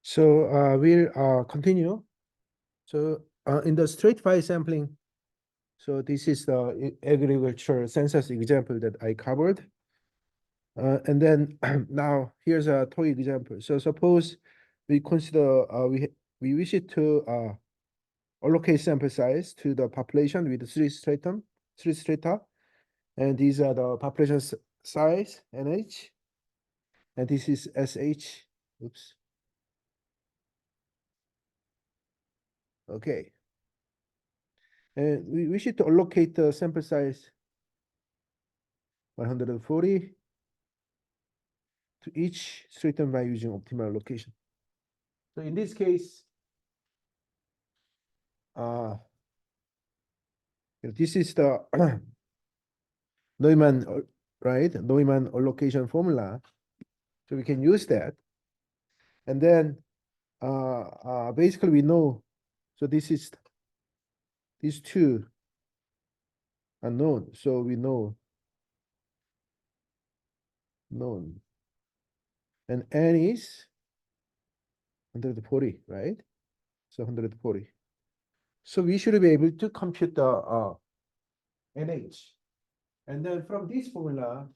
So we'll continue. So in the stratified sampling, so this is the agriculture census example that I covered. And then now here's a toy example. So suppose we consider we wish it to allocate sample size to the population with three strata, and these are the population size NH, and this is SH. Oops. Okay. And we wish it to allocate the sample size 140 to each stratum by using optimal allocation. So in this case, this is the Neumann, right? Neumann allocation formula. So we can use that. And then basically we know, so this is these two are known. So we know known. And N is 140, right? So 140. So we should be able to compute the NH. And then from this formula,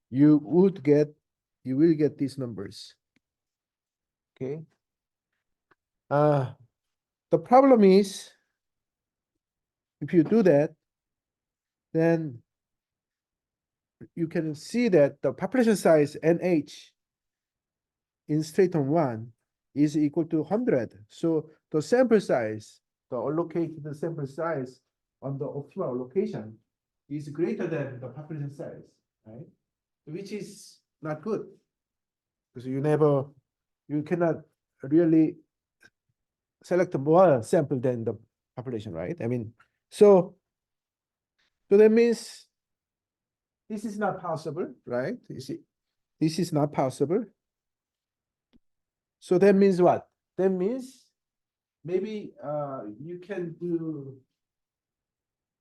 you will get these numbers. Okay. The problem is, if you do that, then you can see that the population size NH in stratum 1 is equal to 100. So the sample size, the allocated sample size on the optimal allocation is greater than the population size, right? Which is not good, because you cannot really select more sample than the population, right? I mean, so that means this is not possible, right? You see, this is not possible. So that means what? That means maybe you can do,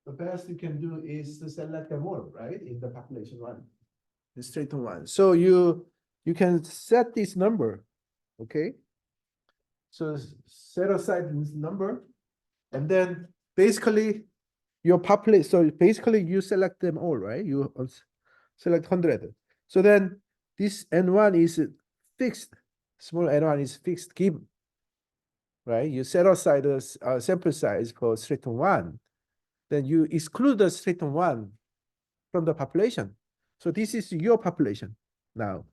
the best you can do is to select them all, right? In the population 1, the stratum 1. So you can set this number, okay? So set aside this number, and then basically your population. So basically you select them all, right? You select 100. So then this N1 is fixed. Small N1 is fixed given, right? You set aside the sample size for stratum 1. Then you exclude the stratum 1 from the population. So this is your population now,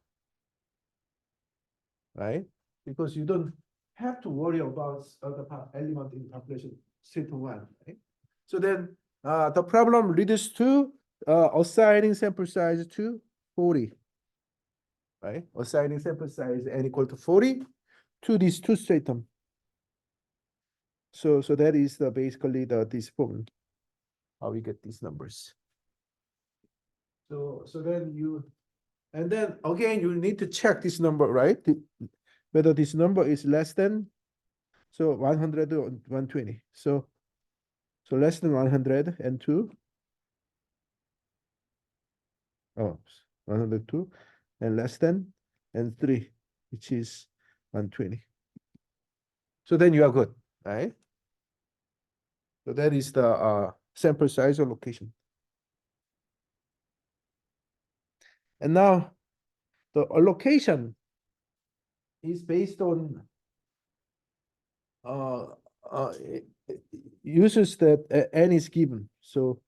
right? Because you don't have to worry about the element in population stratum 1, right? So then the problem reduced to assigning sample size to 40, right? Assigning sample size n equal to 40 to these two stratum. So that is basically this formula, how we get these numbers. So then and then again you need to check this number, right? Whether this number is less than 100 or 120. So less than 102. Oh, 102, and less than, and 3, which is 120. So then you are good, right? So that is the sample size allocation. And now the allocation is based on uses that n is given. So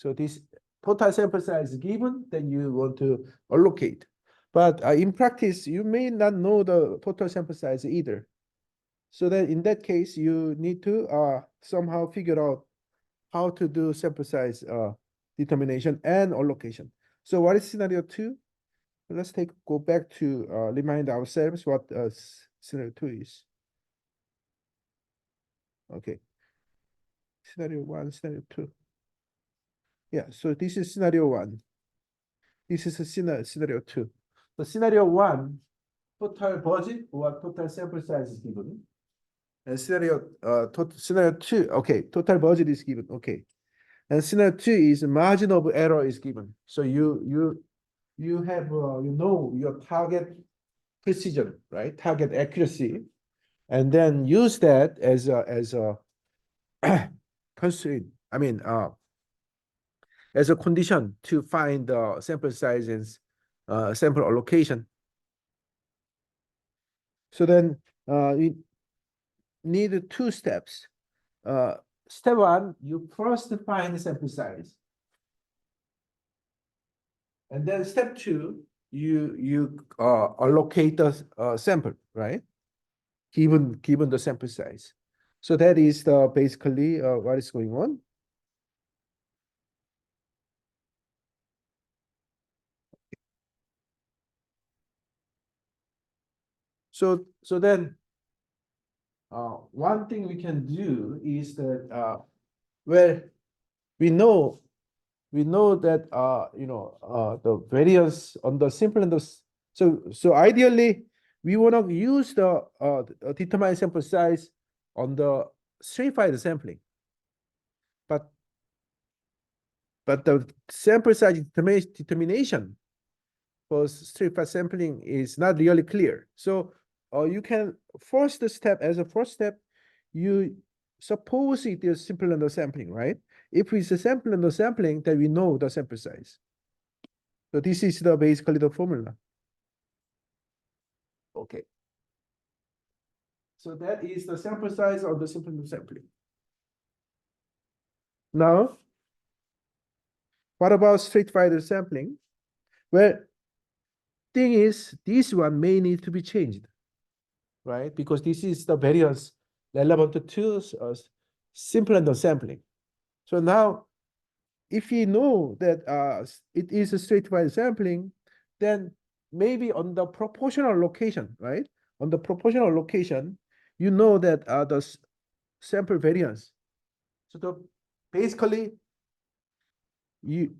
this total sample size is given, then you want to allocate. But in practice, you may not know the total sample size either. So then in that case, you need to somehow figure out how to do sample size determination and allocation. So what is scenario 2? Let's go back to remind ourselves what scenario 2 is. Okay. Scenario 1, scenario 2. Yeah, so this is scenario 1. This is a scenario 2. So scenario 1, total budget or total sample size is given. And scenario 2, okay, total budget is given, okay. And scenario 2 is margin of error is given. So you you have, you know, your target precision, right? Target accuracy, and then use that as a constraint. I mean, as a condition to find the sample size and sample allocation. So then you need two steps. Step one, you first find the sample size. And then step two, you allocate the sample, right? Given the sample size. So that is the basically what is going on. So then one thing we can do is that well, we know that the variance on the simple and the so ideally we want to use the determined sample size on the stratified sampling, but the sample size determination for stratified sampling is not really clear. So you can first step as a first step, you suppose it is simple random sampling, right? If it's a simple random sampling, then we know the sample size. So this is the basically the formula. Okay. So that is the sample size of the simple random sampling. Now, what about stratified sampling? Well, thing is, this one may need to be changed, right? Because this is the variance relevant to simple random sampling. So now, if you know that it is a stratified sampling, then maybe on the proportional location, right? On the proportional location, you know that the sample variance. So the basically you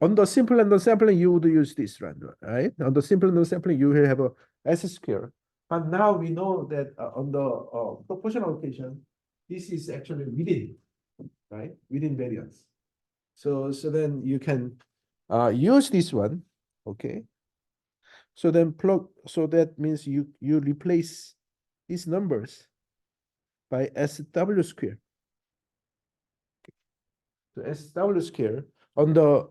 on the simple random sampling you would use this random, right? On the simple random sampling you will have a s square. But now we know that on the proportional location, this is actually within, right? Within variance. So then you can use this one, okay? So then plug. So that means you replace these numbers by SW square. So SW square on the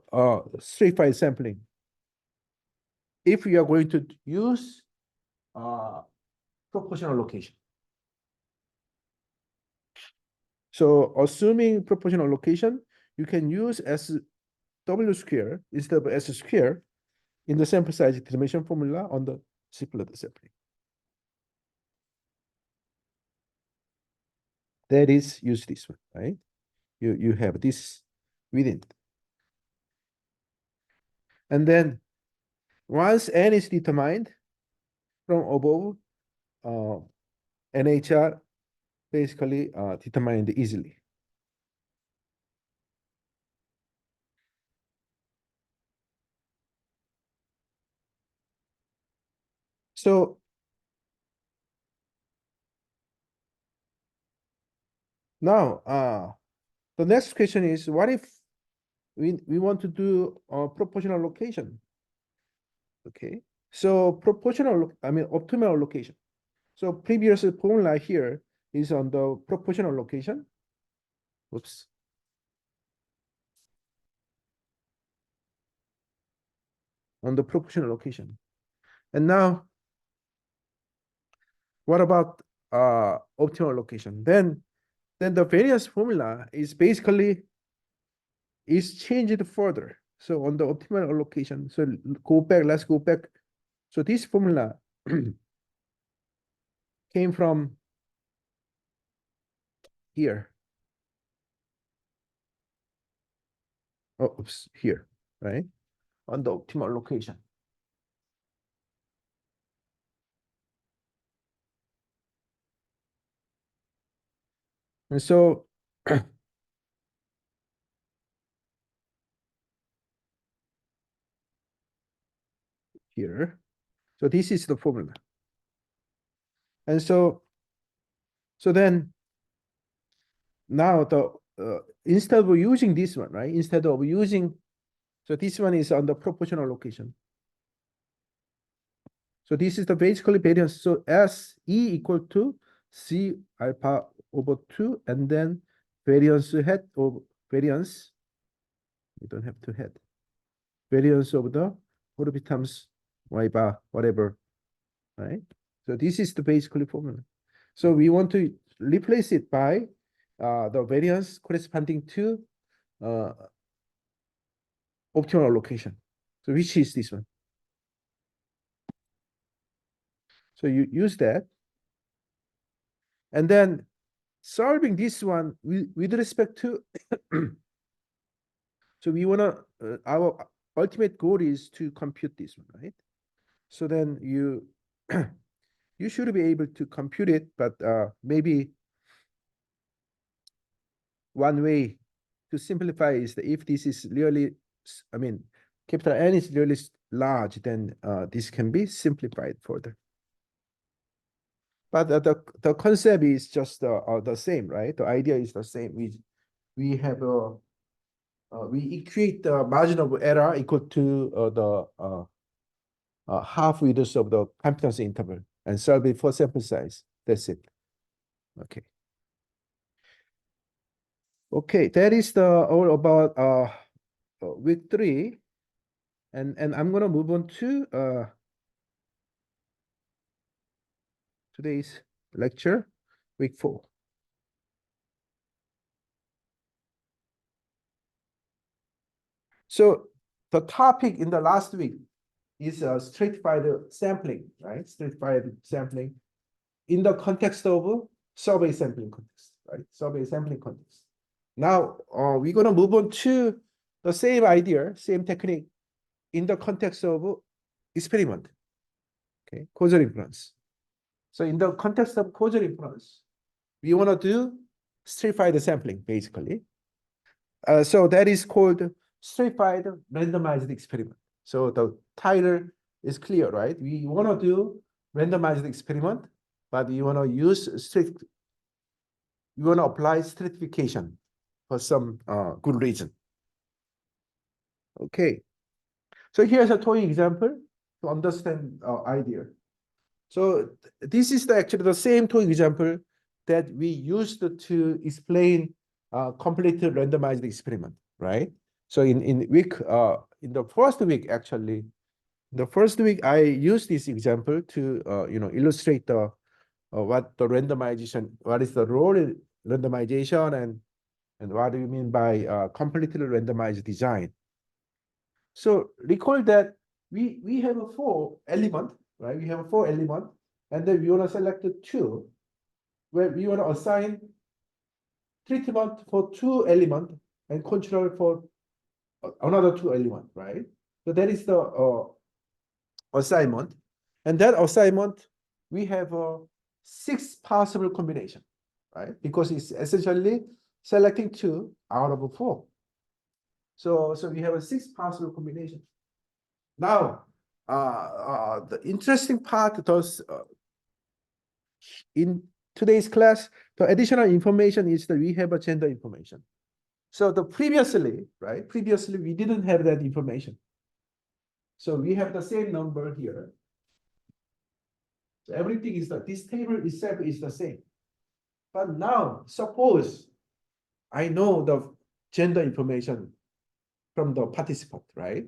stratified sampling. If you are going to use proportional location. So assuming proportional location, you can use SW square instead of S square in the sample size determination formula on the simpler sampling. That is, use this one, right? You have this within. And then once n is determined from above, NHR basically determined easily. So now the next question is, what if we want to do proportional location? Okay, so optimal location. So previous formula here is on the proportional location. Oops. On the proportional location. And now, what about optimal location? Then the variance formula is basically is changed further. So on the optimal location, so let's go back. So this formula came from here. Oh, oops, here, right? On the optimal location. And so here, so this is the formula. And so then now the instead of using this one, right? Instead of using So this one is on the proportional location. So this is the basically variance. So S E equal to C alpha over 2, and then variance head of variance. You don't have to head. Variance of the orbit times y bar, whatever, right? So this is the basically formula. So we want to replace it by the variance corresponding to optimal location. So which is this one? So you use that. And then solving this one with respect to, so we want to, our ultimate goal is to compute this one, right? So then you, you should be able to compute it, but maybe one way to simplify is that if this is really, I mean, capital N is really large, then this can be simplified further. But the concept is just the same, right? The idea is the same. We have a we equate the margin of error equal to the half width of the confidence interval and solve it for sample size. That's it. Okay. Okay, that is the all about week 3, and I'm gonna move on to today's lecture, week 4. So the topic in the last week is stratified sampling, right? Stratified sampling in the context of survey sampling context, right? Survey sampling context. Now we're gonna move on to the same idea, same technique in the context of experiment, okay? Causal inference. So in the context of causal inference, we want to do stratified sampling, basically. So that is called stratified randomized experiment. So the title is clear, right? We want to do randomized experiment, but we want to use we want to apply stratification for some good reason. Okay. So here's a toy example to understand our idea. So this is actually the same toy example that we used to explain complete randomized experiment, right? So in week in the first week, actually, the first week I used this example to illustrate the what the randomization, what is the role in randomization, and what do you mean by completely randomized design. So recall that we have a 4 element, right? We have a 4 element, and then we want to select the 2, where we want to assign treatment for 2 element and control for another 2 element, right? So that is the assignment, and that assignment we have 6 possible combination, right? Because it's essentially selecting 2 out of 4. So we have a 6 possible combination. Now, the interesting part does in today's class, the additional information is that we have a gender information. So the previously, right? Previously, we didn't have that information. So we have the same number here. So everything is that this table itself is the same. But now, suppose I know the gender information from the participant, right?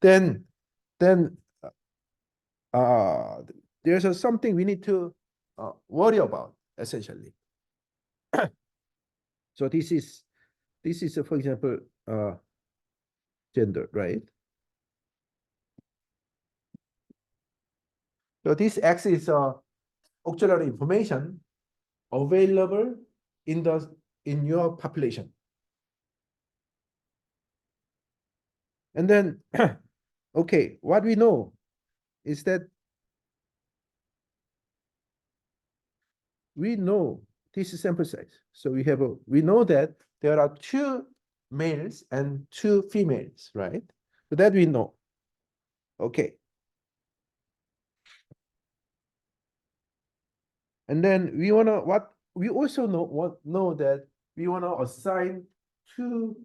Then there's something we need to worry about, essentially. So this is for example gender, right? So this X is auxiliary information available in your population. And then okay, what we know is that we know this is sample size. So we know that there are 2 males and 2 females, right? So that we know. Okay. And then we want to we also know that we want to assign 2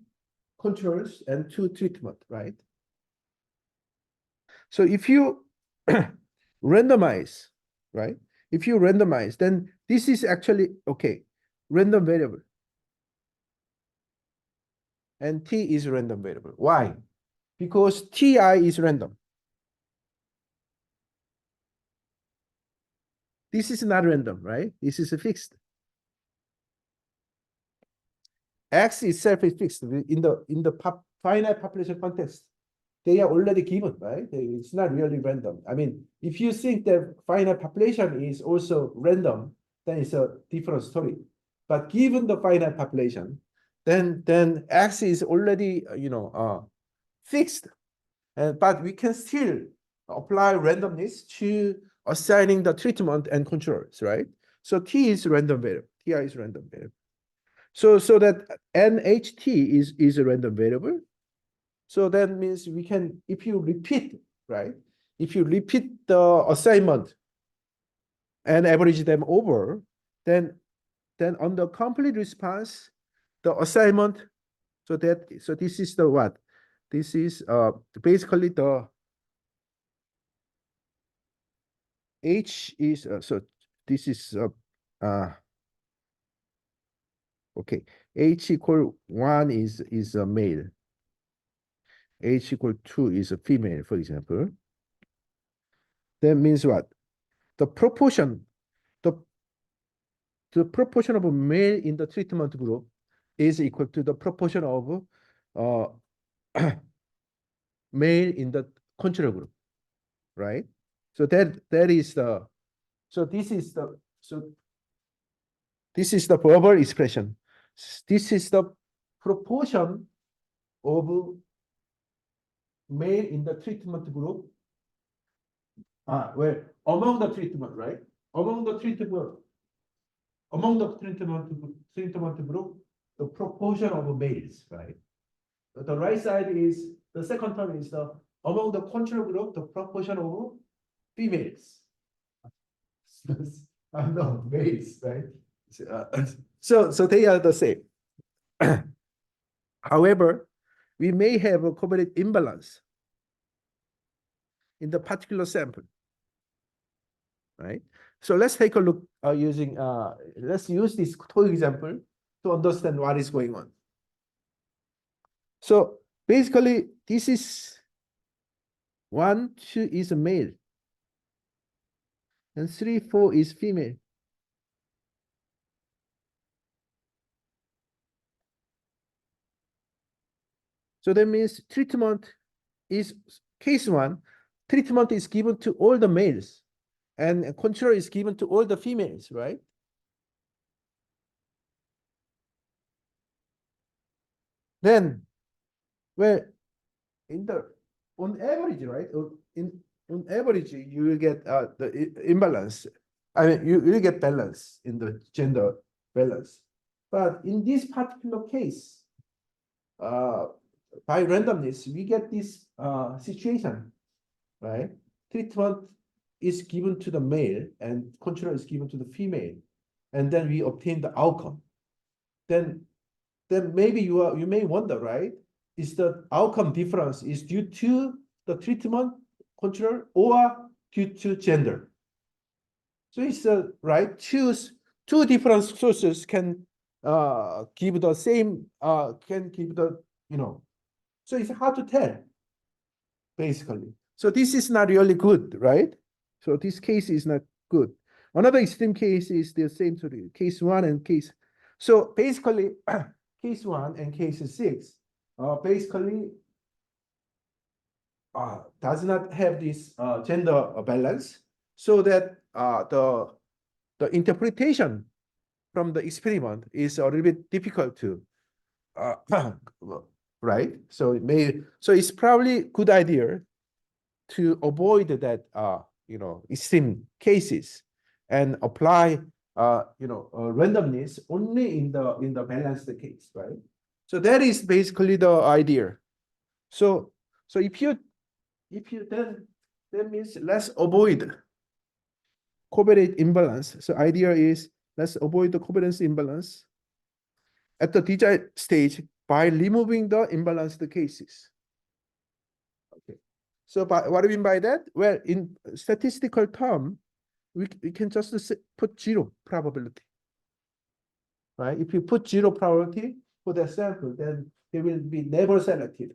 controls and 2 treatment, right? So if you randomize, right? If you randomize, then this is actually okay, random variable. And T is random variable. Why? Because Ti is random. This is not random, right? This is a fixed. X itself is fixed in the finite population context. They are already given, right? It's not really random. I mean, if you think that finite population is also random, then it's a different story. But given the finite population, then X is already fixed, but we can still apply randomness to assigning the treatment and controls, right? So T is random variable, Ti is random variable. So that NHT is a random variable. So that means we can, if you repeat, right? If you repeat the assignment and average them over, then on the complete response, the assignment, so this is the what? This is basically the H is so this is okay. H equal 1 is a male. H equal 2 is a female, for example. That means what? The proportion, the proportion of a male in the treatment group is equal to the proportion of male in the control group, right? So that is the this is the verbal expression. This is the proportion of male in the treatment group. Well, among the treatment, right? Among the treatment group, the proportion of males, right? The right side is the second term is the among the control group, the proportion of females. No, males, right? So they are the same. However, we may have a covariate imbalance in the particular sample, right? So let's take a look using, let's use this toy example to understand what is going on. So basically, this is 1, 2 is a male, and 3, 4 is female. So that means treatment is case 1, treatment is given to all the males, and control is given to all the females, right? Then, well, on average, right? On average, you will get the imbalance. I mean, you will get balance in the gender balance. But in this particular case, by randomness, we get this situation, right? Treatment is given to the male and control is given to the female, and then we obtain the outcome. Then maybe you may wonder, right? Is the outcome difference is due to the treatment control or due to gender? So it's right. Choose two different sources can give the same can give the So it's hard to tell, basically. So this is not really good, right? So this case is not good. Another extreme case is the same story, case 1 and case. So basically, case 1 and case 6 basically does not have this gender balance, so that the interpretation from the experiment is a little bit difficult to right. So it's probably good idea to avoid that extreme cases and apply randomness only in the balanced case, right? So that is basically the idea. So if you then that means let's avoid covariate imbalance. So idea is let's avoid the covariance imbalance at the design stage. by removing the imbalanced cases. Okay. So what do you mean by that? Well, in statistical term, we can just put zero probability. Right? If you put zero probability for that sample, then they will be never selected.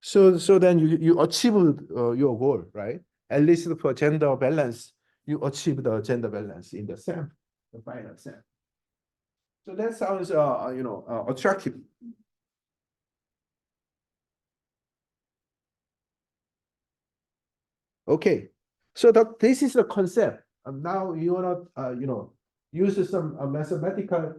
So then you achieve your goal, right? At least for gender balance, you achieve the gender balance in the sample, the final sample. So that sounds attractive. Okay, so this is the concept. Now you want to use some mathematical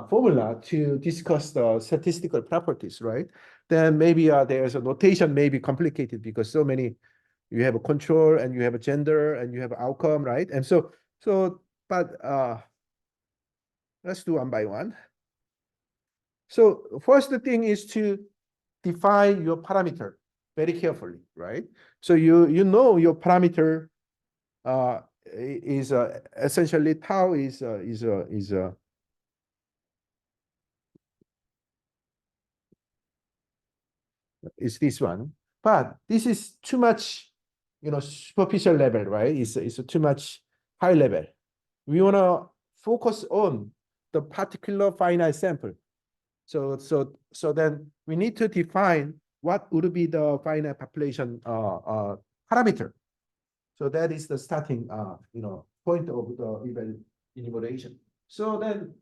formula to discuss the statistical properties, right? Then maybe there's a notation may be complicated because so many, you have a control and you have a gender and you have outcome, right? And but let's do one by one. So first thing is to define your parameter very carefully, right? So you know your parameter is essentially tau is this one, but this is too much, superficial level, right? It's too much high level. We want to focus on the particular finite sample. So then we need to define what would be the finite population parameter. So that is the starting point of the evaluation. So then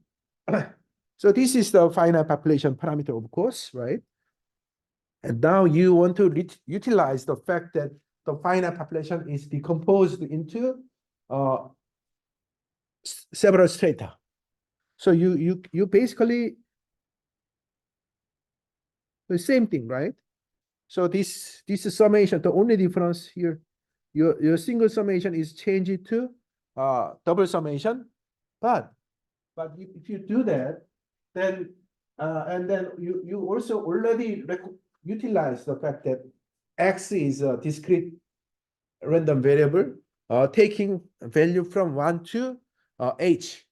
so this is the finite population parameter, of course, right? And now you want to utilize the fact that the finite population is decomposed into several strata. So you basically the same thing, right? So this summation, the only difference here, your single summation is changed to double summation, but if you do that, then and then you also already utilize the fact that x is a discrete random variable, taking value from 1 to h,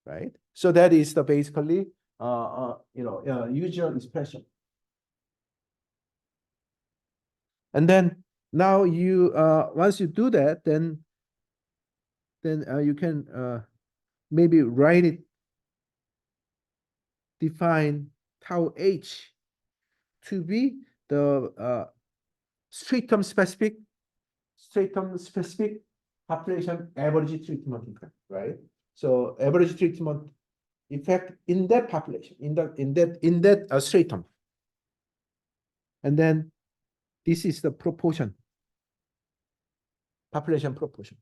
right? So that is the basically usual expression. And then now you once you do that, then you can maybe write it, define tau h to be the stratum specific population average treatment effect, right? So average treatment effect in that population, in that stratum. And then this is the proportion, population proportion.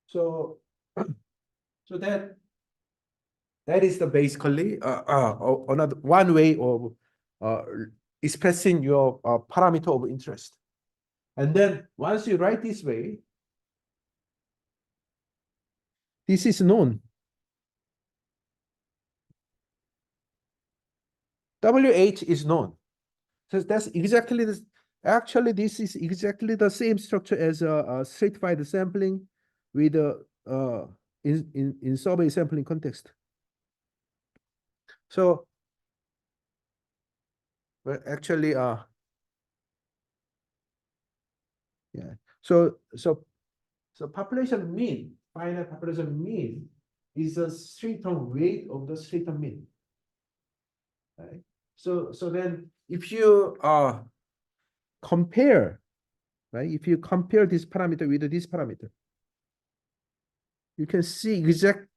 So that is the basically another one way of expressing your parameter of interest. And then once you write this way, this is known. WH is known. So that's exactly this. Actually, this is exactly the same structure as a stratified sampling with in survey sampling context. So, well, actually, yeah. So population mean, finite population mean is a stratum weight of the stratum mean. Right. So then if you compare, right? If you compare this parameter with this parameter, you can see exact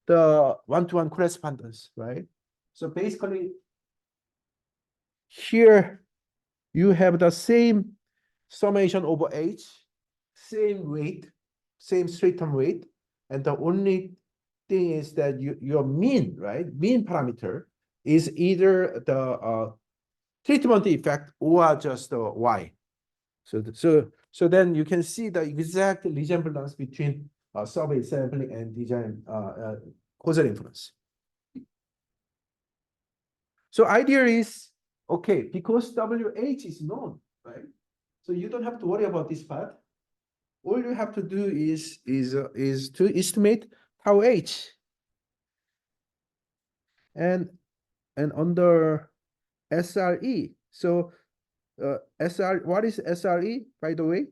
the one-to-one correspondence, right? So basically, here you have the same summation over h, same weight, same stratum weight, and the only thing is that your mean, right? Mean parameter is either the treatment effect or just the y. So then you can see the exact resemblance between survey sampling and design causal inference. So idea is, okay, because WH is known, right? So you don't have to worry about this part. All you have to do is to estimate tau h. And and under SRE. So what is SRE, by the way?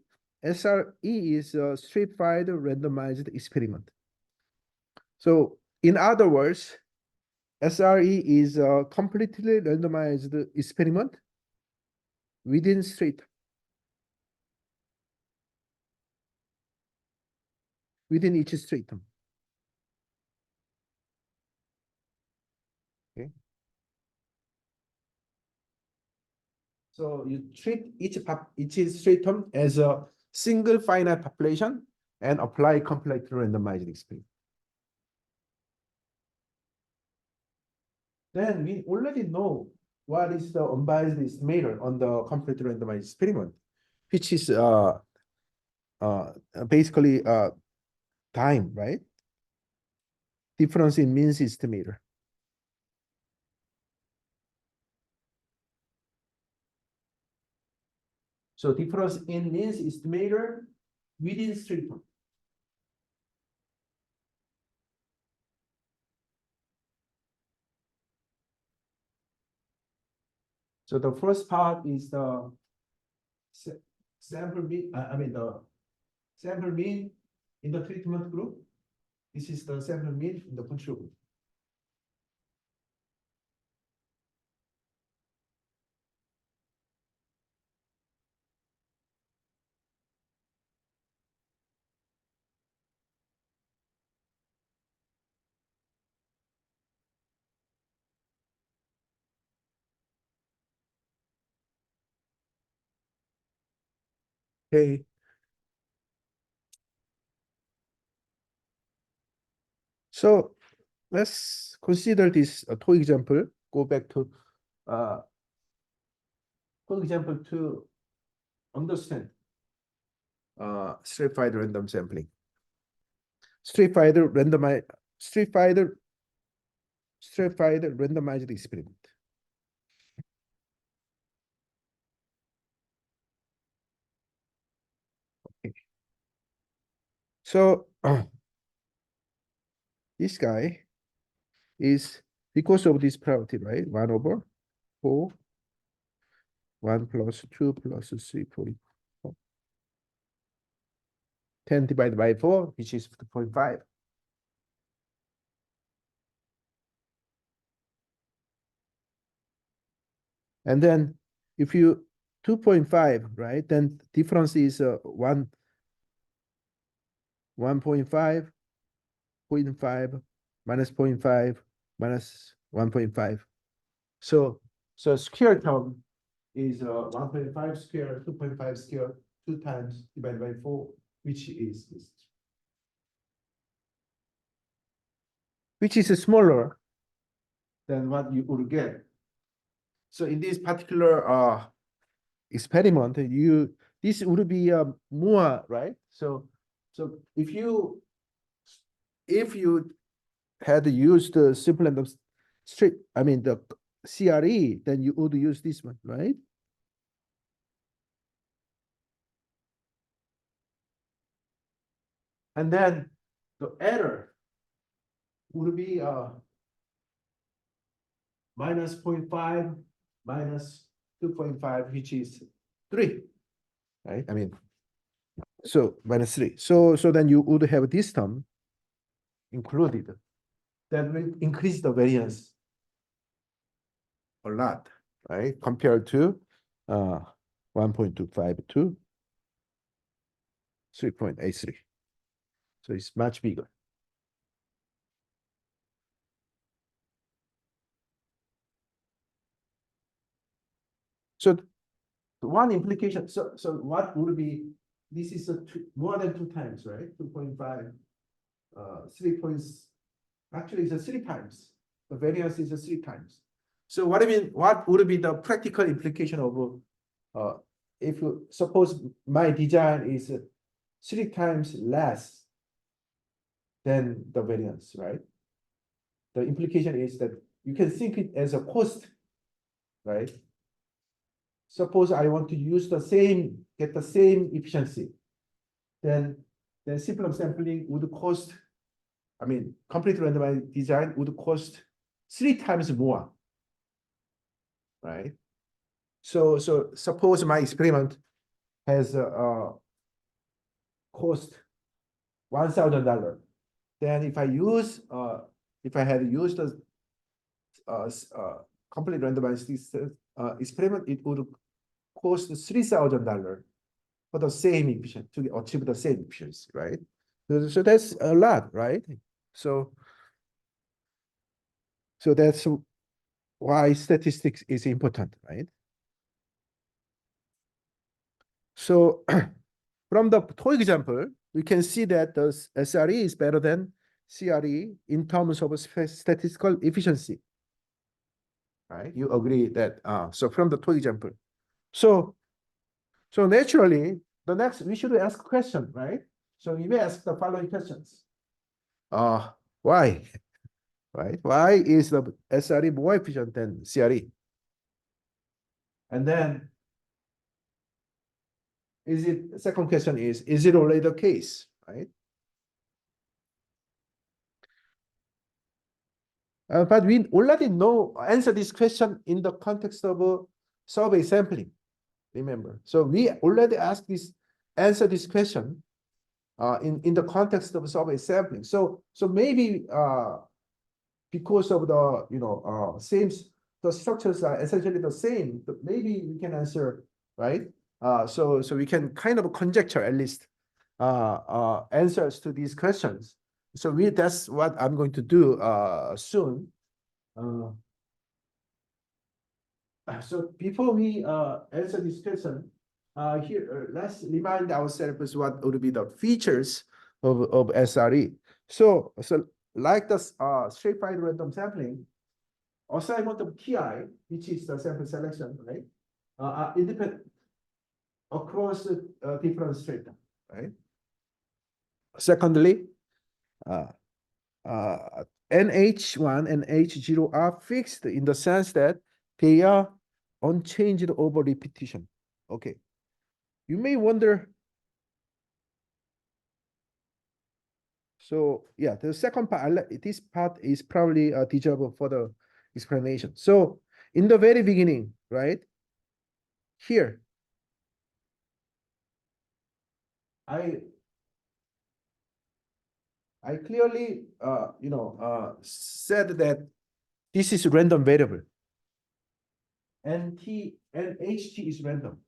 SRE is a stratified randomized experiment. So in other words, SRE is a completely randomized experiment within stratum. Within each stratum. Okay. So you treat each stratum as a single finite population and apply completely randomized experiment. Then we already know what is the unbiased estimator on the completely randomized experiment, which is basically time, right? Difference in means estimator. So difference in means estimator within stratum. So the first part is the sample mean, the sample mean in the treatment group. This is the sample mean in the control group. Okay. So let's consider this two example. Go back to two example to understand stratified random sampling. Stratified randomized experiment. Okay. So this guy is because of this property, right? 1/4, 1 plus 2 plus 3, 4. 10 divided by 4, which is 2.5. And then if you 2.5, right, then difference is 1.5, 0.5, minus 0.5, minus 1.5. So square term is 1.5 square, 2.5 square, 2 times divided by 4, which is this. Which is smaller than what you would get. So in this particular experiment, this would be more, right? So if you had used the simple random the CRE, then you would use this one, right? And then the error would be minus 0.5 minus 2.5, which is 3, right? So minus 3. So then you would have this term included. That will increase the variance a lot, right? Compared to 1.25 to 3.83. So it's much bigger. So one implication, so what would be, this is more than 2 times, right? 2.5, 3 points, actually it's 3 times. The variance is 3 times. So what would be the practical implication of if you suppose my design is 3 times less than the variance, right? The implication is that you can think it as a cost, right? Suppose I want to use get the same efficiency, then simple sampling would cost, complete randomized design would cost 3 times more right? So suppose my experiment has cost $1,000. Then if I had used a complete randomized experiment, it would cost $3,000 for the same efficiency to achieve the same efficiency, right? So that's a lot, right? So that's why statistics is important, right? So from the toy example, we can see that the SRE is better than CRE in terms of statistical efficiency, right? You agree that, so from the toy example. So naturally, the next, we should ask a question, right? So we may ask the following questions. Why? Right? Why is the SRE more efficient than CRE? And then second question is it already the case, right? But we already know answer this question in the context of survey sampling. Remember, so we already asked answer this question in the context of survey sampling. So maybe because of the same, the structures are essentially the same, but maybe we can answer, right? So we can kind of conjecture at least answers to these questions. So that's what I'm going to do soon. So before we answer this question, here let's remind ourselves what would be the features of SRE. So like the stratified random sampling, assignment of TI, which is the sample selection, right? Independent across different strata, right? Secondly, NH1 and H0 are fixed in the sense that they are unchanged over repetition. Okay. You may wonder. So yeah, the second part, this part is probably deserve for the explanation. So in the very beginning, right? Here, I clearly said that this is random variable. NT and HT is random.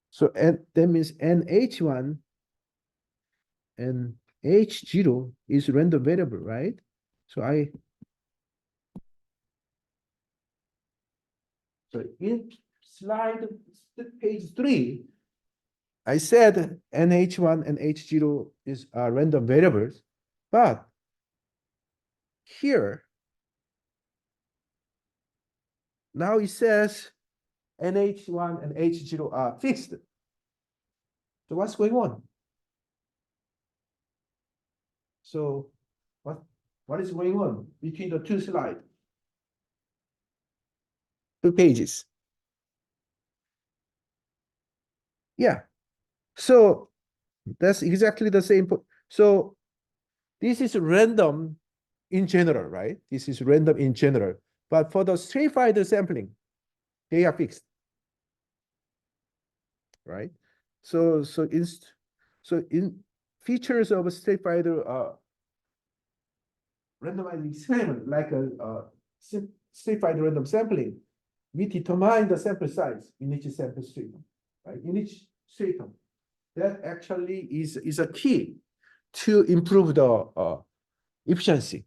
So that means NH1 and H0 is random variable, right? So in slide page 3, I said NH1 and H0 is random variables, but here now it says NH1 and H0 are fixed. So what's going on? So what is going on between the two slides? 2 pages. Yeah. So that's exactly the same. So this is random in general, right? This is random in general. But for the stratified sampling, they are fixed, right? So in features of a stratified randomized experiment, like a stratified random sampling, we determine the sample size in each sample stratum, right? In each stratum, that actually is a key to improve the efficiency.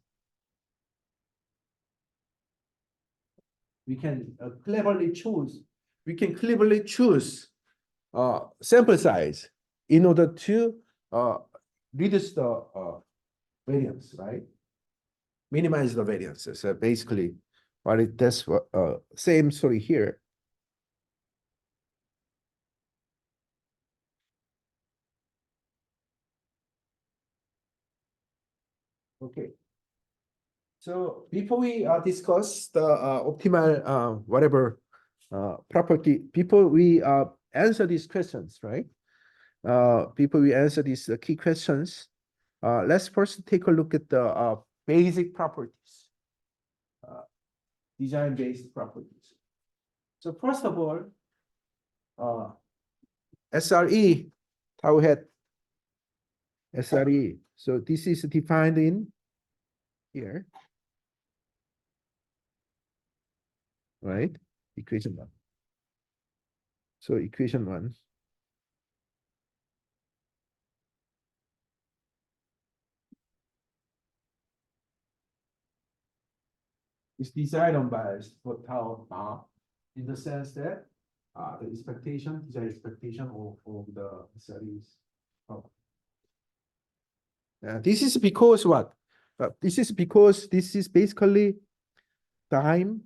We can cleverly choose. We can cleverly choose sample size in order to reduce the variance, right? Minimize the variances. So basically, that's what same story here. Okay. So before we discuss the optimal whatever property, before we answer these questions, right? Before we answer these key questions, let's first take a look at the basic properties. design-based properties. So first of all, SRE, tau hat SRE. So this is defined in here, right? Equation 1. So equation 1. Is design unbiased for tau in the sense that the expectation, design expectation of the series. This is because what? This is because this is basically time,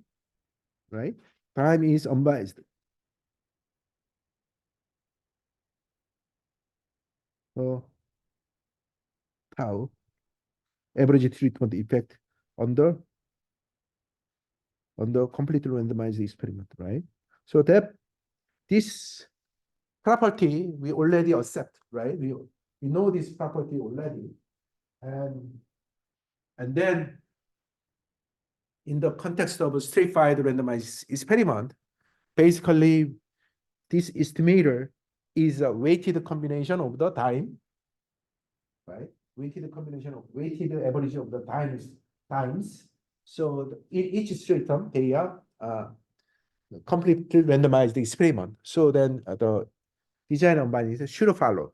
right? Time is unbiased. So tau average treatment effect under completely randomized experiment, right? So that this property we already accept, right? We know this property already, and then in the context of a stratified randomized experiment, basically this estimator is a weighted combination of the time, right? Weighted combination of weighted average of the times. So in each stratum, they are completely randomized experiment. So then the design unbiased should follow.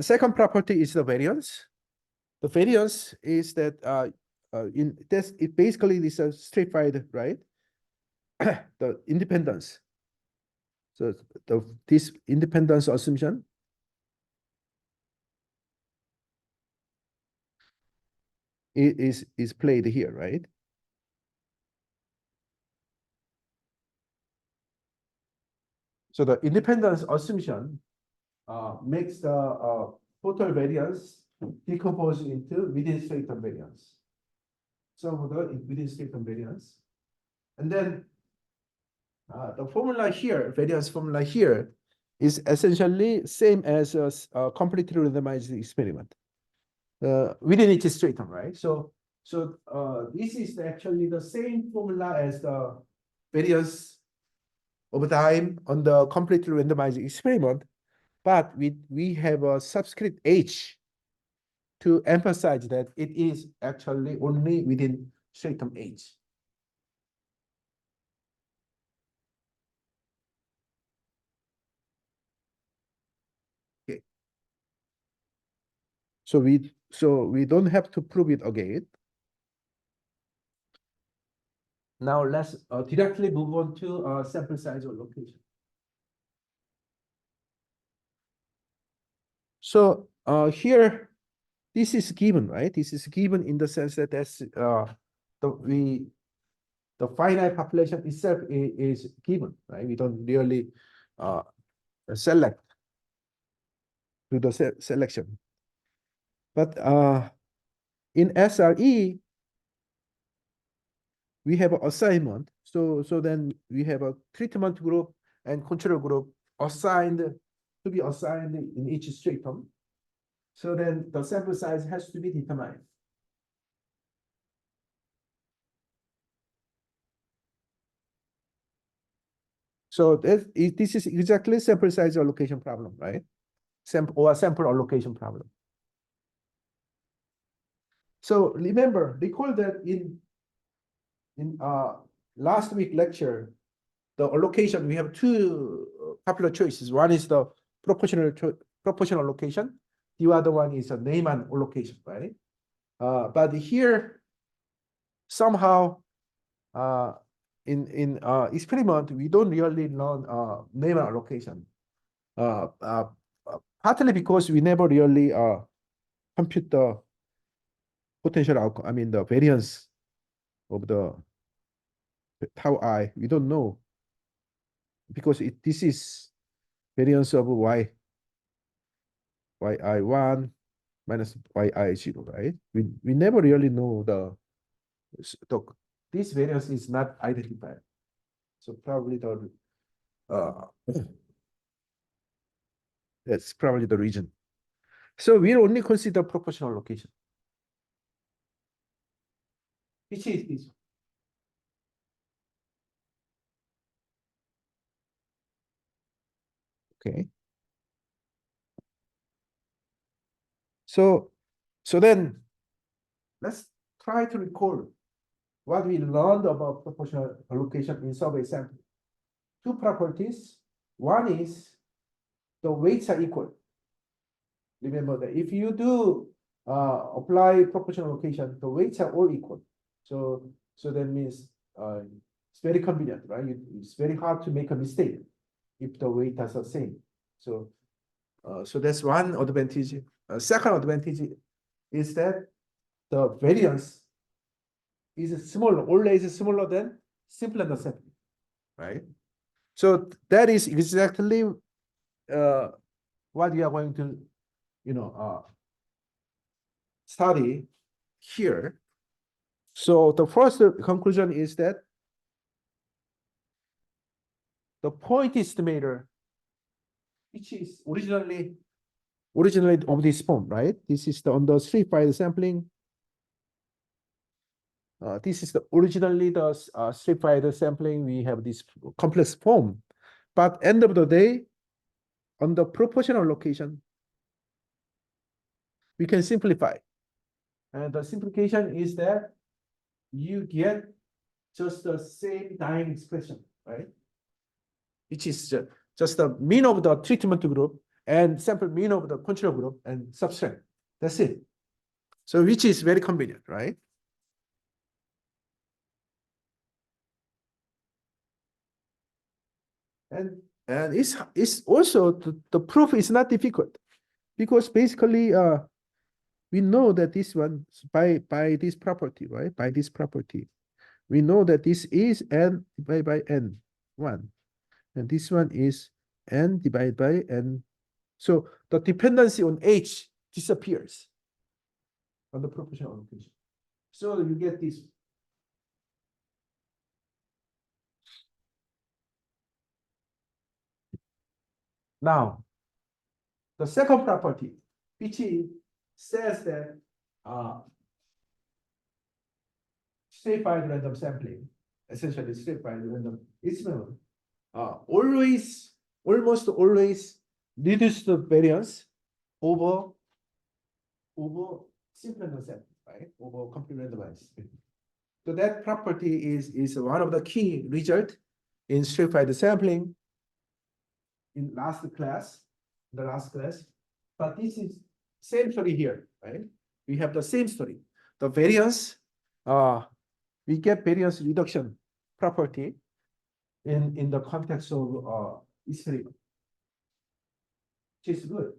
Second property is the variance. The variance is that in this it basically is a stratified, right? The independence. So this independence assumption is played here, right? So the independence assumption makes the total variance decompose into within stratum variance. So the within stratum variance, and then the formula here, variance formula here, is essentially same as a completely randomized experiment within each stratum, right? So this is actually the same formula as the variance over time on the completely randomized experiment, but we have a subscript H to emphasize that it is actually only within stratum H. Okay. So we don't have to prove it again. Now let's directly move on to sample size or location. So here, this is given, right? This is given in the sense that the finite population itself is given, right? We don't really select to the selection. But in SRE, we have an assignment. So then we have a treatment group and control group assigned to be assigned in each stratum. So then the sample size has to be determined. So this is exactly sample size allocation problem, right? Sample allocation problem. So recall that in last week lecture, the allocation, we have two popular choices. One is the proportional allocation. The other one is a Neyman allocation, right? But here, somehow, in experiment, we don't really learn Neyman allocation. Partly because we never really compute the potential outcome. I mean, the variance of the tau I. We don't know because this is variance of yi1 minus yi0, right? We never really know this variance is not identified. So probably that's probably the reason. So we only consider proportional allocation. which is this. Okay. So then let's try to recall what we learned about proportional allocation in survey sample. Two properties. One is the weights are equal. Remember that if you do apply proportional allocation, the weights are all equal. So that means it's very convenient, right? It's very hard to make a mistake if the weights are the same. So that's one advantage. Second advantage is that the variance is smaller, always smaller than simpler the sampling, right? So that is exactly what we are going to, study here. So the first conclusion is that the point estimator, which is originally of this form, right? This is the under stratified sampling. This is originally the stratified sampling. We have this complex form, but end of the day, on the proportional allocation, we can simplify. And the simplification is that you get just the same dying expression, right? Which is just the mean of the treatment group and sample mean of the control group and subtract. That's it. So which is very convenient, right? And it's also the proof is not difficult because basically we know that this one by this property, right? By this property, we know that this is n divided by n1, and this one is n divided by n. So the dependency on h disappears on the proportional allocation. So you get this. Now, the second property, which says that stratified random sampling, essentially stratified random experiment, almost always reduce the variance over simple random sampling, right? Over complete randomized. So that property is one of the key result in stratified sampling in the last class. But this is same story here, right? We have the same story. The variance, we get variance reduction property in the context of experiment, which is good.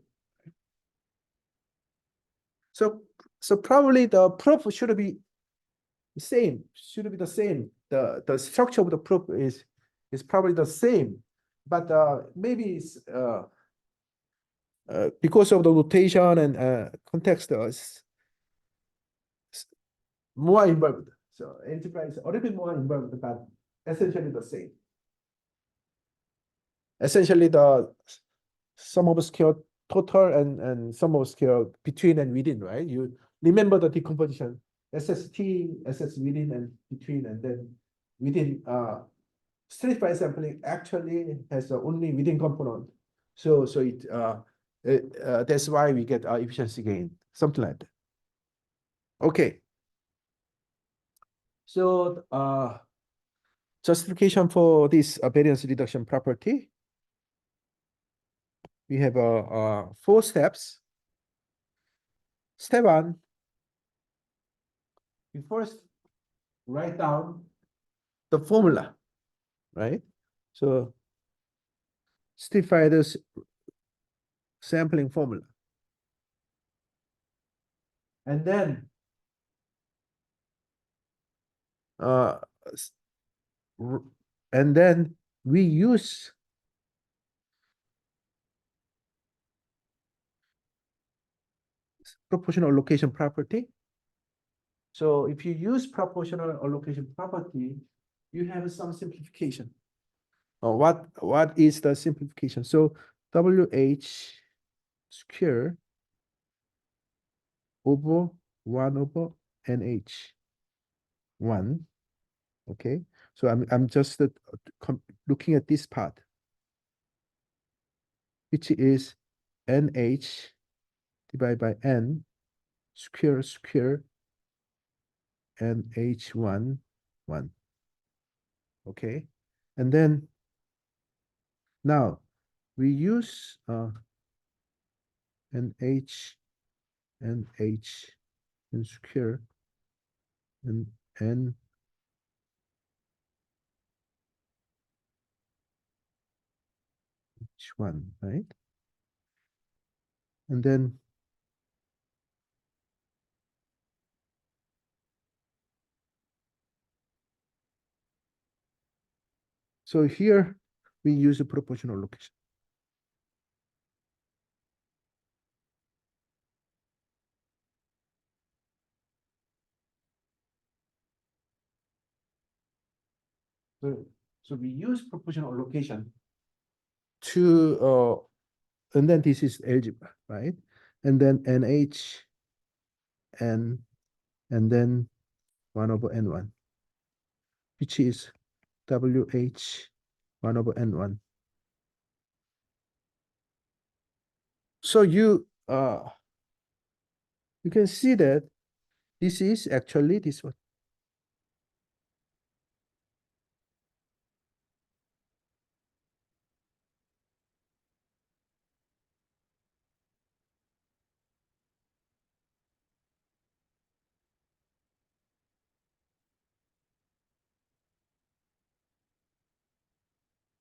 So probably the proof should be the same. The structure of the proof is probably the same, but maybe it's because of the notation and context more involved. So enterprise a little bit more involved, but essentially the same. Essentially the sum of scale total and sum of scale between and within, right? You remember the decomposition, SST, SS within and between, and then within stratified sampling actually has only within component. So that's why we get our efficiency gain, something like that. Okay. So justification for this variance reduction property. We have 4 steps. Step 1, we first write down the formula, right? So stratified sampling formula. And then we use proportional allocation property. So if you use proportional allocation property, you have some simplification. What is the simplification? So WH square over 1 over NH. 1. Okay, so I'm just looking at this part, which is NH divided by N square NH1 1. Okay, and then now we use NH and square and N H1, right? And then so here we use a proportional location. So we use proportional location to and then this is algebra, right? And then NH and then 1 over N1, which is WH 1 over N1. So you can see that this is actually this one.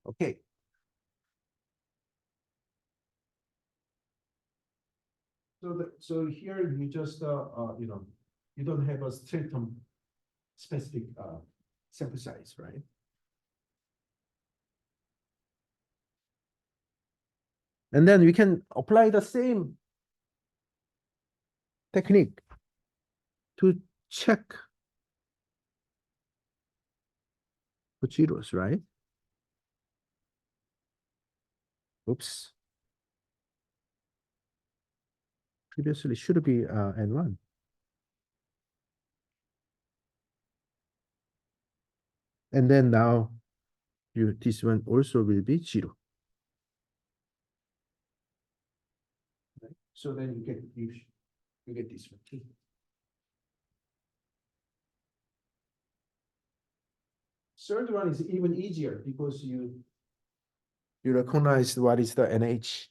Okay. So here you just you don't have a stratum specific sample size, right? And then we can apply the same technique to check the zeros, right? Oops. Previously should be N1. And then now this one also will be 0. Right? So then you get this one too. Third one is even easier because you recognize what is the NH.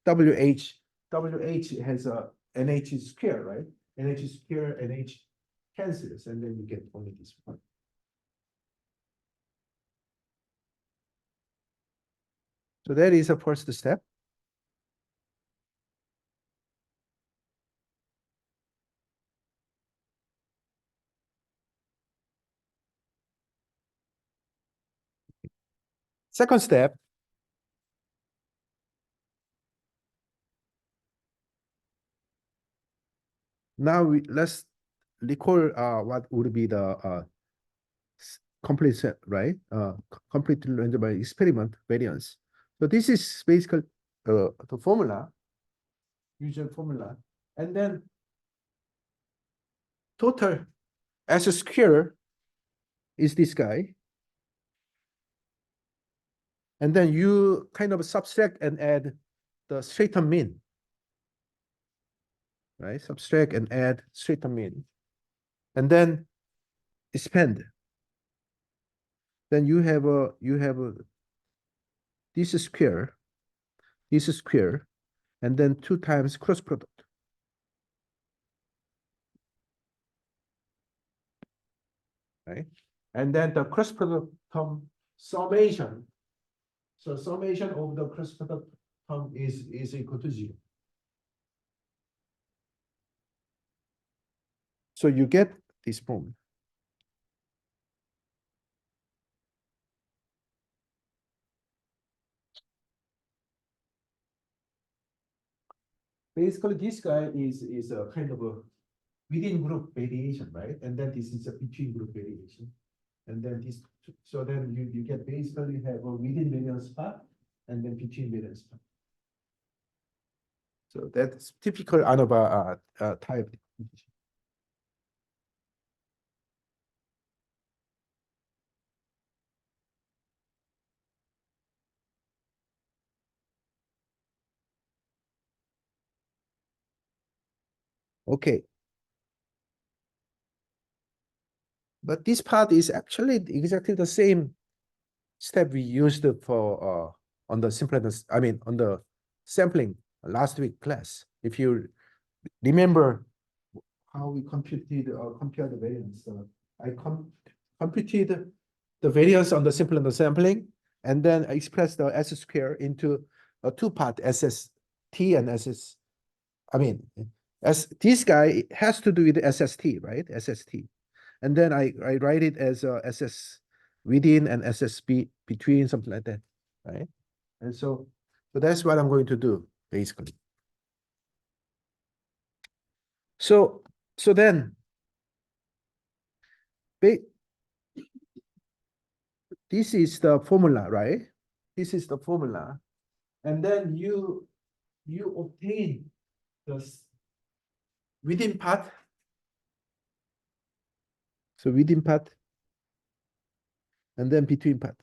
WH has a NH square, right? NH square, NH cancels, and then you get only this one. So that is the first step. Second step. Now let's recall what would be the complete set, right? Complete randomized experiment variance. So this is basically the formula, usual formula, and then total S square is this guy. And then you kind of subtract and add the stratum mean, right? Subtract and add stratum mean. And then expand. Then you have this square, and then 2 times cross product. Right? And then the cross product term summation. So summation of the cross product term is equal to 0. So you get this form. Basically, this guy is a kind of a within group variation, right? And then this is a between group variation. And then this, so then you get basically have a within variance part and then between variance part. So that's typical ANOVA type. Okay. But this part is actually exactly the same step we used for on the simpleness, I mean on the sampling last week class. If you remember how we computed or compared the variance, I computed the variance on the simpleness sampling, and then I expressed the S square into a two-part SST and SS. I mean, as this guy has to do with SST, right? SST. And then I write it as SS within and SSB between, something like that, right? And so that's what I'm going to do, basically. So then this is the formula, right? This is the formula. And then you obtain the within part. So within part, and then between part.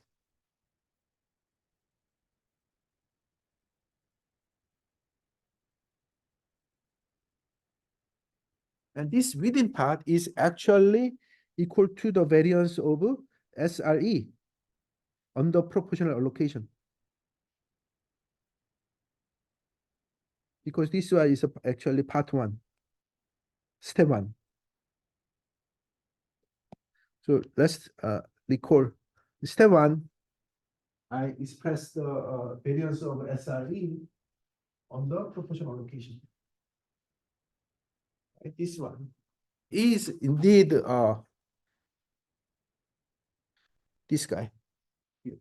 And this within part is actually equal to the variance of SRE under proportional allocation. Because this one is actually part one, step one. So let's recall. Step one, I express the variance of SRE on the proportional allocation. Right? This one is indeed this guy. Here,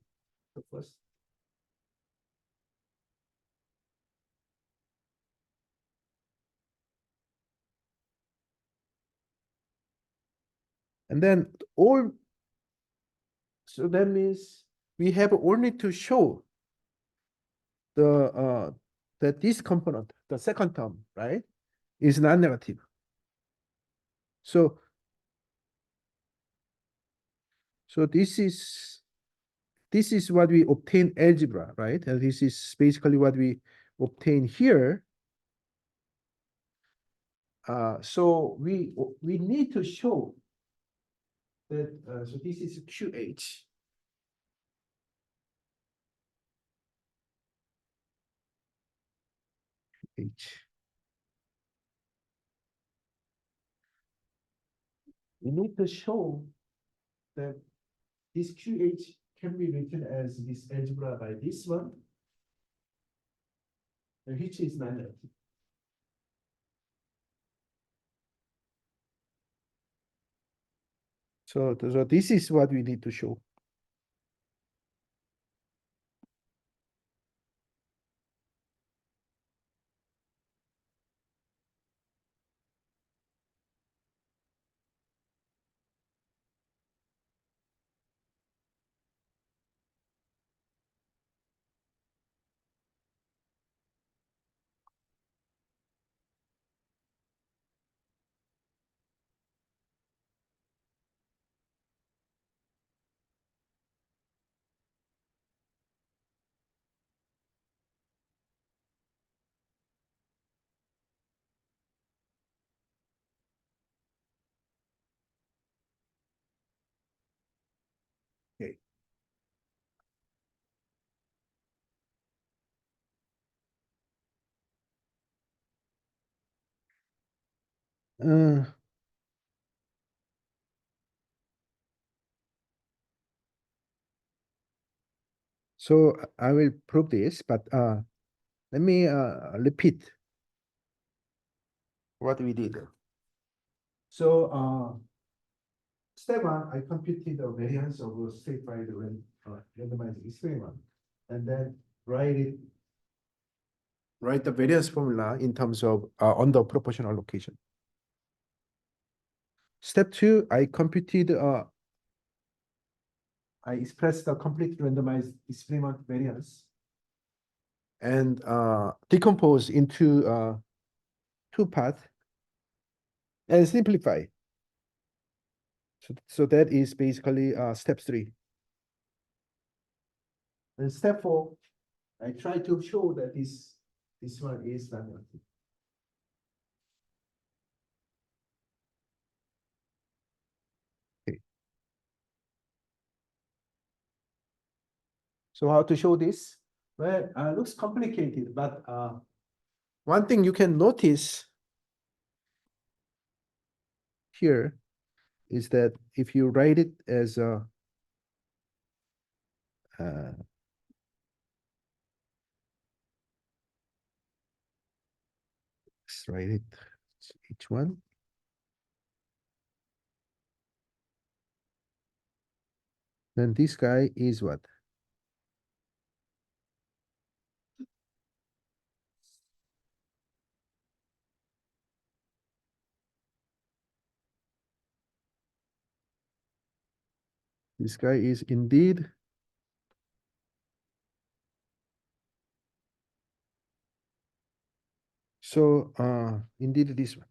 the first. And then all, so that means we have only to show the that this component, the second term, right, is non-negative. So this is what we obtain algebra, right? And this is basically what we obtain here. So we need to show that. So this is QH. H. We need to show that this QH can be written as this algebra by this one, which is non-negative. So this is what we need to show. Okay. Uh, so I will prove this, but let me repeat what we did. So step one, I computed the variance of a stratified randomized experiment, and then write the variance formula in terms of under proportional allocation. Step two, I computed I expressed the complete randomized experiment variance and decompose into two parts and simplify. So that is basically step three. And step four, I try to show that this one is non-negative. So how to show this? Well, looks complicated, but one thing you can notice here is that if you write it as a let's write it each one. Then this guy is what? This guy is indeed so indeed this one.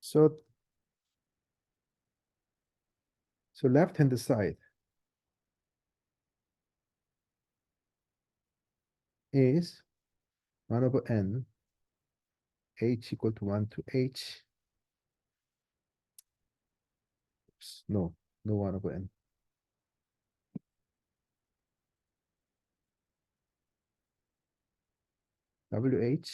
So left hand side is 1 over n, h equal to 1 to h. Oops, no 1 over n. WH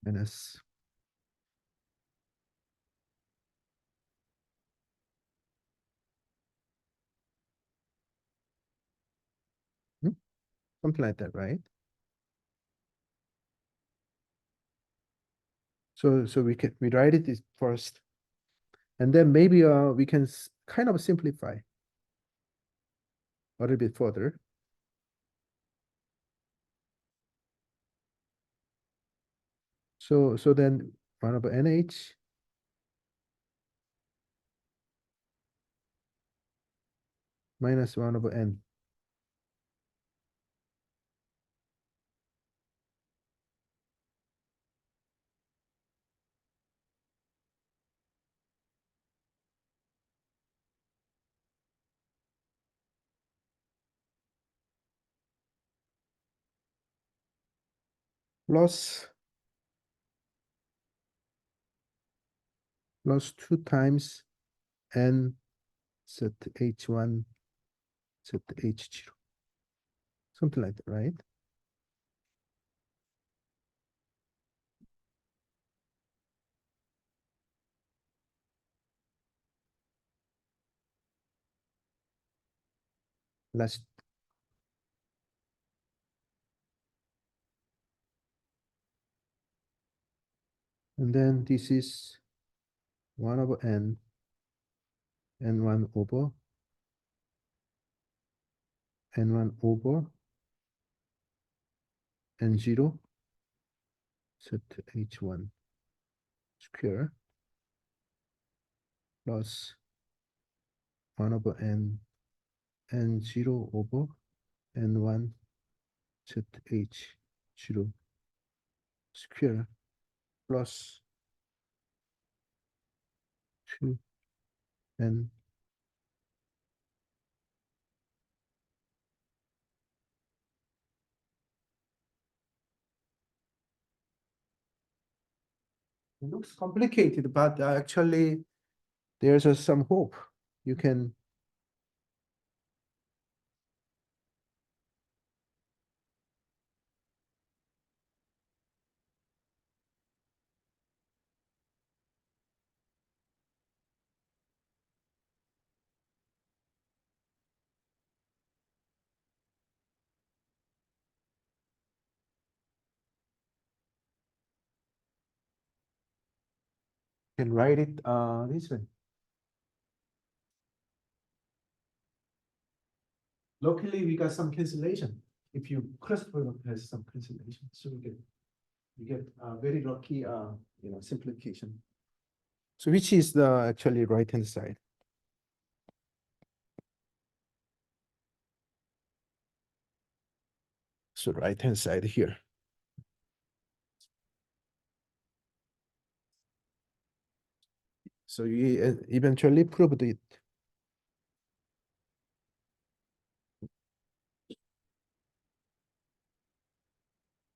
minus something like that, right? So we write it is first, and then maybe we can kind of simplify a little bit further. So then 1 over nh minus 1 over n. Plus 2 times n set h1 set h0. Something like that, right? Last. And then this is 1 over n and 1 over n1 over n0 set h1 square plus 1 over n n0 over n1 set h0 square plus 2 n it looks complicated, but actually there's some hope. You can write it this way. Locally, we got some cancellation. If you cross product has some cancellation, so we get very lucky simplification. So which is the actually right hand side? So right-hand side here. So you eventually proved it.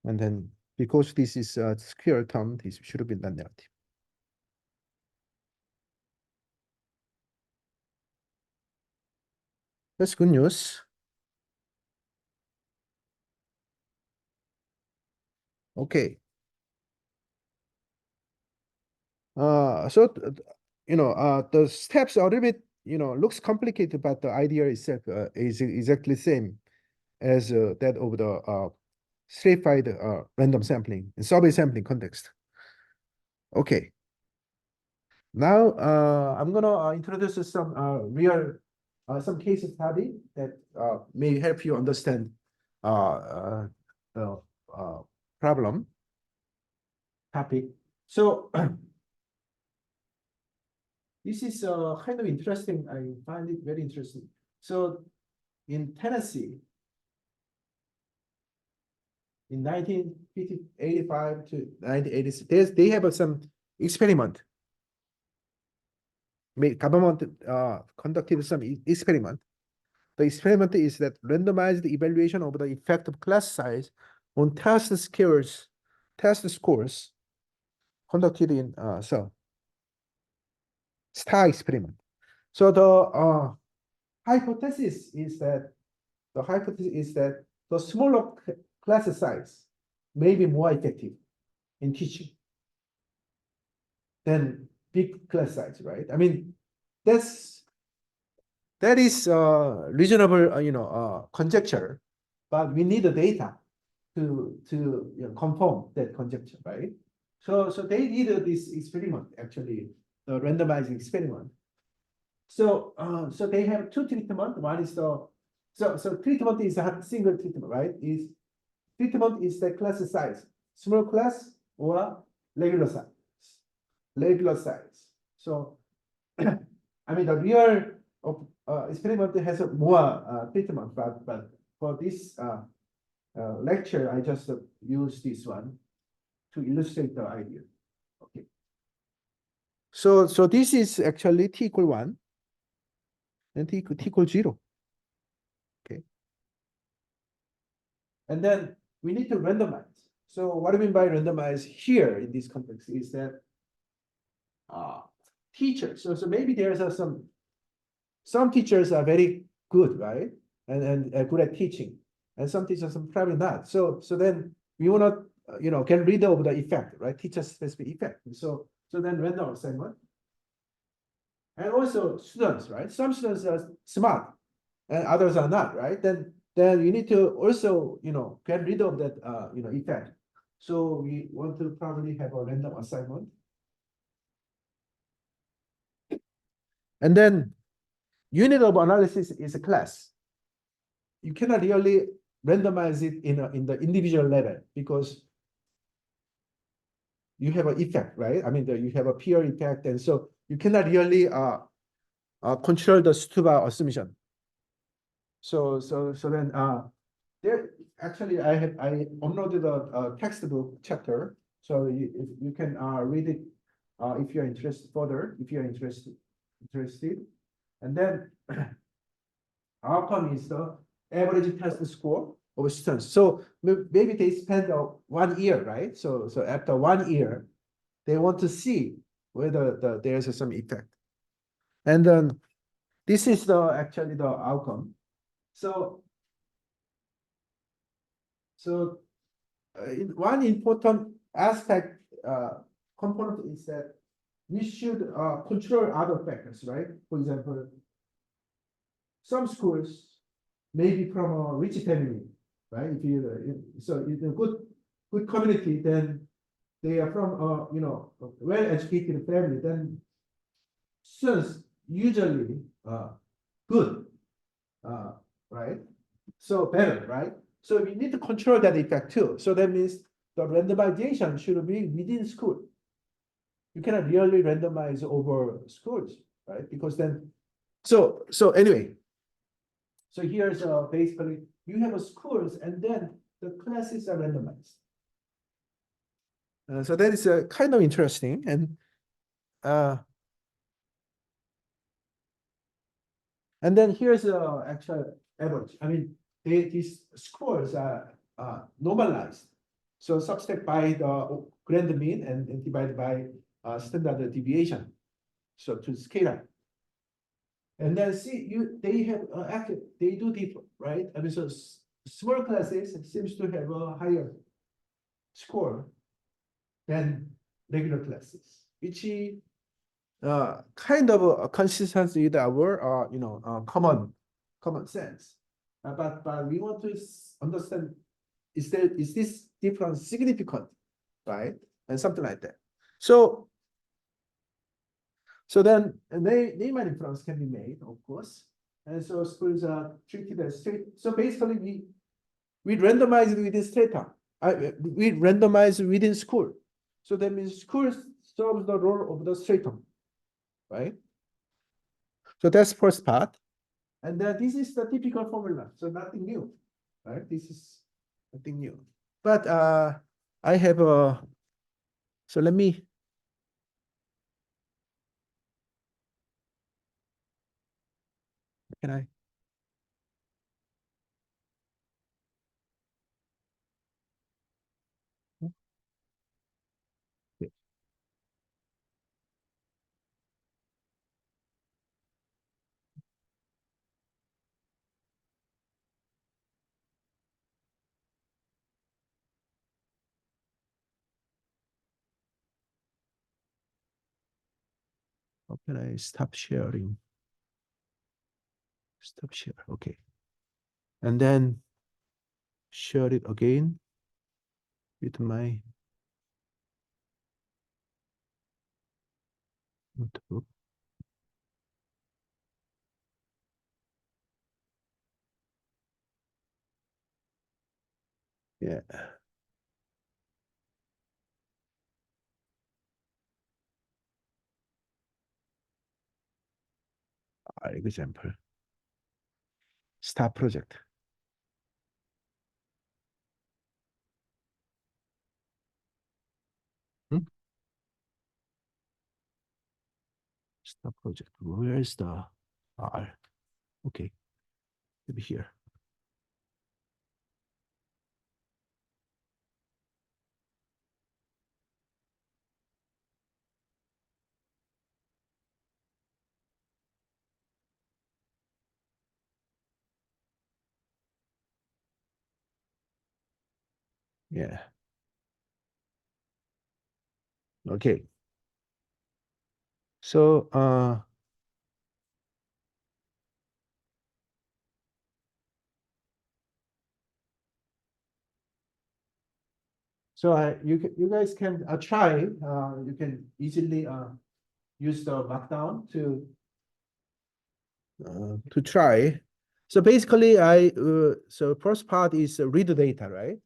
And then because this is a square term, this should have been non-negative. That's good news. Okay. So the steps are a little bit, looks complicated, but the idea itself is exactly the same as that of the stratified random sampling in survey sampling context. Okay. Now I'm gonna introduce some real some case study that may help you understand the problem topic. So this is kind of interesting. I find it very interesting. So in Tennessee, in 1985 to 1986, they have some experiment. Government conducted some experiment. The experiment is that randomized evaluation of the effect of class size on test scores conducted in star experiment. So the hypothesis is that the smaller class size may be more effective in teaching than big class size, right? I mean, that is reasonable, conjecture, but we need the data to confirm that conjecture, right? So they did this experiment, actually, the randomizing experiment. So so they have two treatment. One is the treatment is a single treatment, right? Treatment is the class size, small class or regular size. Regular size. So I mean the real experiment has a more treatment, but for this lecture, I just use this one to illustrate the idea. Okay. So this is actually t equal 1 and t equal 0. Okay. And then we need to randomize. So what I mean by randomize here in this context is that teachers. So maybe there's some teachers are very good, right? And good at teaching. And some teachers are probably not. So then we want to get rid of the effect, right? Teacher specific effect. So then random assignment. And also students, right? Some students are smart and others are not, right? Then you need to also get rid of that effect. So we want to probably have a random assignment. And then unit of analysis is a class. You cannot really randomize it in the individual level because you have an effect, right? I mean, you have a peer effect, and so you cannot really control the Stuba assumption. So then there actually I uploaded a textbook chapter, so you can read it if you're interested further, if you're interested. And then outcome is the average test score of students. So maybe they spend 1 year, right? So after 1 year, they want to whether there's some effect. And then this is actually the outcome. So one important aspect component is that we should control other factors, right? For example, some schools may be from a rich family, right? If you so in a good community, then they are from a well-educated family, then students usually good, right? So better, right? So we need to control that effect too. So that means the randomization should be within school. You cannot really randomize over schools, right? Because then, so anyway, so here's basically you have a schools, and then the classes are randomized. So that is kind of interesting. And then here's the actual average. I mean, these scores are normalized. So subtract by the grand mean and divide by standard deviation. So to scale up. And then see, they have actually they do differ, right? I mean, so small classes seems to have a higher score than regular classes, which kind of consistent with our common sense. But we want to understand, is this difference significant, right? And something like that. So then name and inference can be made, of course. And so schools are treated as straight. So basically we randomize within strata. We randomize within school. So that means school serves the role of the stratum, right? So that's first part. And then this is the typical formula. So nothing new, right? This is nothing new. But I have a, so let me, can I? How can I stop sharing? Stop share, okay. And then share it again with my notebook. Yeah. Example. Start project. Start project. Where is the R? Okay. Maybe here. Yeah. Okay. So you guys can try. You can easily use the markdown to try. So basically, so first part is read the data, right?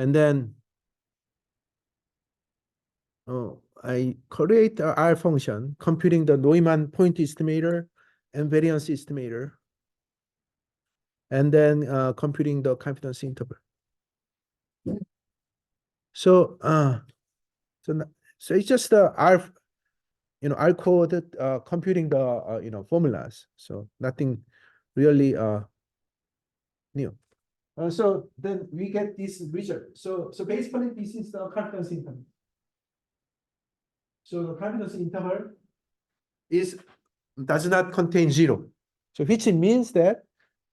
And then I create a R function computing the Neumann point estimator and variance estimator, and then computing the confidence interval. So so it's just the R, R code computing the formulas. So nothing really new. So then we get this result. So basically this is the confidence interval. So the confidence interval does not contain zero. So which means that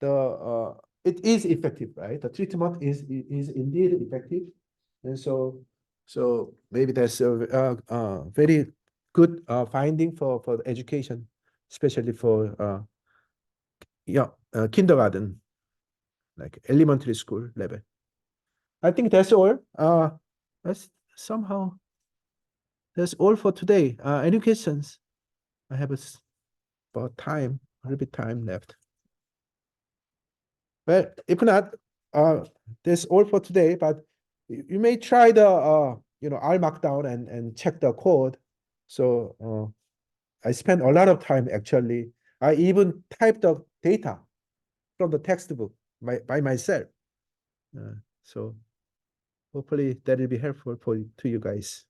it is effective, right? The treatment is indeed effective. And so maybe that's a very good finding for the education, especially for kindergarten, like elementary school level. I think that's all. That's somehow that's all for today. Any questions? I have about time, a little bit time left. But if not, that's all for today. But you may try the R Markdown and check the code. So I spent a lot of time actually I even typed the data from the textbook by myself. So hopefully that will be helpful to you guys.